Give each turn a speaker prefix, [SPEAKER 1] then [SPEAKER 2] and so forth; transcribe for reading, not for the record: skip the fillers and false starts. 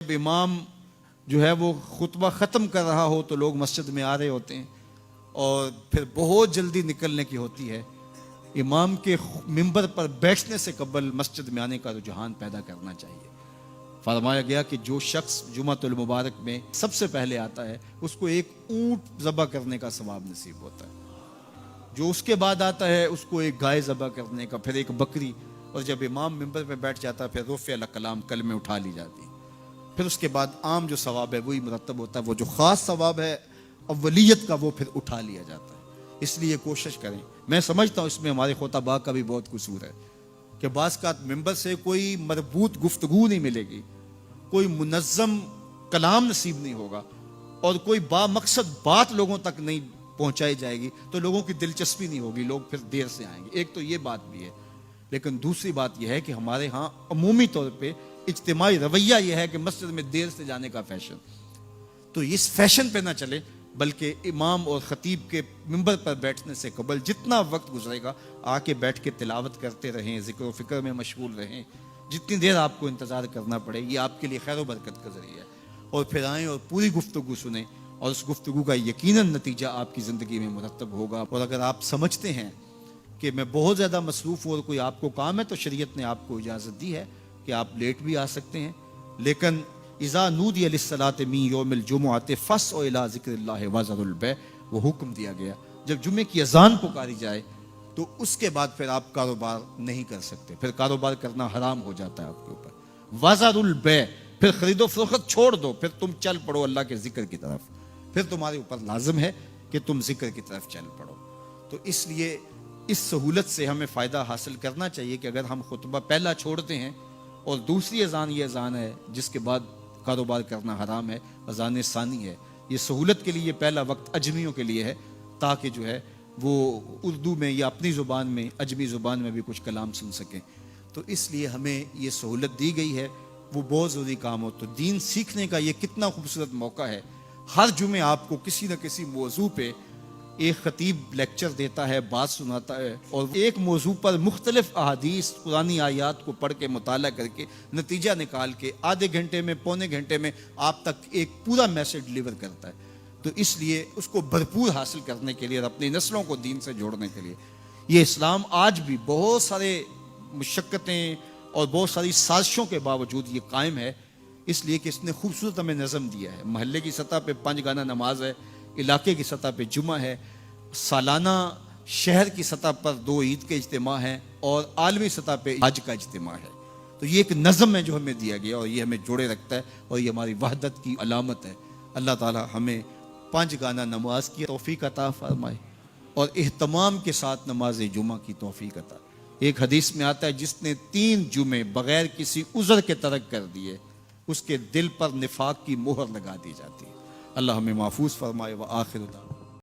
[SPEAKER 1] जब इमाम जो है वो खुतबा ख़त्म कर रहा हो तो लोग मस्जिद में आ रहे होते हैं और फिर बहुत जल्दी निकलने की होती है। इमाम के मिंबर पर बैठने से कबल मस्जिद में आने का रुझान पैदा करना चाहिए। फरमाया गया कि जो शख्स जुमातुल मुबारक में सबसे पहले आता है उसको एक ऊंट ज़बह करने का सवाब नसीब होता है, जो उसके बाद आता है उसको एक गाय ज़बह करने का, फिर एक बकरी, और जब इमाम मिंबर पे बैठ जाता है फिर रुफ़े अल कलाम कलमे उठा ली जाती है। फिर उसके बाद आम जो सवाब है वही मुरतब होता है, वो जो ख़ास सवाब है अव्वलियत का वो फिर उठा लिया जाता है। इसलिए कोशिश करें। मैं समझता हूँ इसमें हमारे खुतबा का भी बहुत कसूर है कि बाज़ का मिंबर से कोई मरबूत गुफ्तगू नहीं मिलेगी, कोई मुनज़्ज़म कलाम नसीब नहीं होगा और कोई बामकसद बात लोगों तक नहीं पहुंचाई जाएगी तो लोगों की दिलचस्पी नहीं होगी, लोग फिर देर से आएंगे। एक तो ये बात भी है, लेकिन दूसरी बात यह है कि हमारे यहाँ अमूमी तौर पे इज्तिमाई रवैया यह है कि मस्जिद में देर से जाने का फैशन, तो इस फैशन पे ना चले, बल्कि इमाम और ख़तीब के मिंबर पर बैठने से कबल जितना वक्त गुजरेगा आके बैठ के तिलावत करते रहें, ज़िक्र व फ़िक्र में मशगूल रहें। जितनी देर आपको इंतज़ार करना पड़े ये आपके लिए खैर व बरकत का ज़रिया है। और फिर आएँ और पूरी गुफ्तगू सुने और उस गुफ्तगू का यकीनन नतीजा आपकी ज़िंदगी में मुरतब होगा। और अगर आप समझते हैं कि मैं बहुत ज़्यादा मसरूफ़ हूँ और कोई आपको काम है तो शरीयत ने आपको इजाज़त दी है कि आप लेट भी आ सकते हैं, लेकिन इज़ा नूदिया लिस्सलाति मिन यौमिल जुमुअति फस्अउ इला ज़िक्रिल्लाहि व ज़रुल बै, वो हुक्म दिया गया जब जुम्मे की अजान पुकारी जाए तो उसके बाद फिर आप कारोबार नहीं कर सकते, फिर कारोबार करना हराम हो जाता है आपके ऊपर। व ज़रुल बै, फिर खरीदो फरोख्त छोड़ दो, फिर तुम चल पड़ो अल्लाह के जिक्र की तरफ, फिर तुम्हारे ऊपर लाजिम है कि तुम जिक्र की तरफ चल पड़ो। तो इसलिए इस सहूलत से हमें फ़ायदा हासिल करना चाहिए कि अगर हम खुतबा पहला छोड़ते हैं और दूसरी अजान ये अजान है जिसके बाद कारोबार करना हराम है, अजान सानी है, ये सहूलत के लिए पहला वक्त अजमियों के लिए है ताकि जो है वो उर्दू में या अपनी ज़ुबान में अजमी ज़ुबान में भी कुछ कलाम सुन सकें। तो इसलिए हमें ये सहूलत दी गई है, वो बहुत ज़रूरी काम हो। तो दीन सीखने का ये कितना खूबसूरत मौका है। हर जुमे आपको किसी न किसी मौजू पे एक ख़तीब लेक्चर देता है, बात सुनाता है और एक मौजू पर मुख्तलिफ अहादीस पुरानी आयात को पढ़ के मुताला करके नतीजा निकाल के आधे घंटे में पौने घंटे में आप तक एक पूरा मैसेज डिलीवर करता है। तो इसलिए उसको भरपूर हासिल करने के लिए और अपनी नस्लों को दीन से जोड़ने के लिए ये इस्लाम आज भी बहुत सारे मुशक्क़तें और बहुत सारी साजिशों के बावजूद ये कायम है, इसलिए कि इसने खूबसूरत हमें नज़म दिया है। महल्ले की सतह पे 5 गाना नमाज है, इलाके की सतह पे जुमा है, सालाना शहर की सतह पर 2 ईद के इज्तिमा हैं और आलमी सतह पे हज का इज्तिमा है। तो ये एक नज़म है जो हमें दिया गया और ये हमें जोड़े रखता है और ये हमारी वहदत की अलामत है। अल्लाह ताला हमें 5 गाना नमाज की तौफीक अता फरमाए और एहतमाम के साथ नमाज जुमा की तौफीक अता। एक हदीस में आता है जिसने 3 जुमे बगैर किसी उज़र के तरक कर दिए उसके दिल पर निफाक की मोहर लगा दी जाती है। अल्लाह हमें महफूज फरमाए। व आखिर